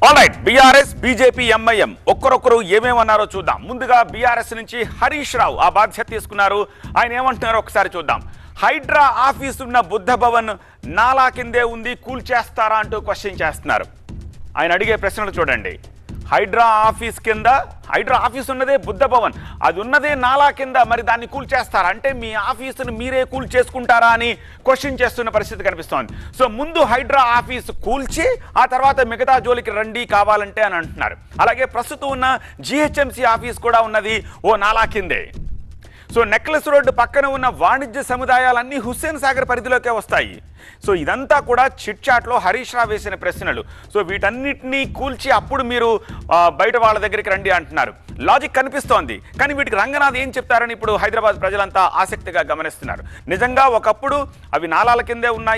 Alright, BRS BJP MIM ఒక్కరొక్కరు ఏమేమన్నారో చూద్దాం. ముందుగా BRS నుంచి హరీష్ రావు ఆ బాధ్యత తీసుకున్నారు. ఆయన ఏమంటున్నారో ఒకసారి చూద్దాం. హైడ్రా ఆఫీస్ ఉన్న బుద్ధ భవన్ నాలా కిందే ఉంది, కూల్చేస్తారా అంటూ క్వశ్చన్ చేస్తున్నారు. ఆయన అడిగే ప్రశ్నలు చూడండి. హైడ్రా ఆఫీస్ ఉన్నదే బుద్ధ భవన్, అది ఉన్నదే నాలా కింద, మరి దాన్ని కూల్చేస్తారా అంటే మీ ఆఫీసును మీరే కూల్ చేసుకుంటారా అని క్వశ్చన్ చేస్తున్న పరిస్థితి కనిపిస్తోంది. సో ముందు హైడ్రా ఆఫీస్ కూల్చి ఆ తర్వాత మిగతా జోలికి రండి కావాలంటే అని అంటున్నారు. అలాగే ప్రస్తుతం ఉన్న జిహెచ్ఎంసీ ఆఫీస్ కూడా ఉన్నది ఓ నాలా కిందే. సో నెక్లెస్ రోడ్డు పక్కన ఉన్న వాణిజ్య సముదాయాలన్నీ హుస్సేన్ సాగర్ పరిధిలోకే వస్తాయి. సో ఇదంతా కూడా చిట్ చాట్లో హరీష్ రావు వేసిన ప్రశ్నలు. సో వీటన్నిటినీ కూల్చి అప్పుడు మీరు బయట వాళ్ళ దగ్గరికి రండి అంటున్నారు. లాజిక్ కనిపిస్తోంది, కానీ వీటికి రంగనాథ్ ఏం చెప్తారని ఇప్పుడు హైదరాబాద్ ప్రజలంతా ఆసక్తిగా గమనిస్తున్నారు. నిజంగా ఒకప్పుడు అవి నాలాల కిందే ఉన్నాయి,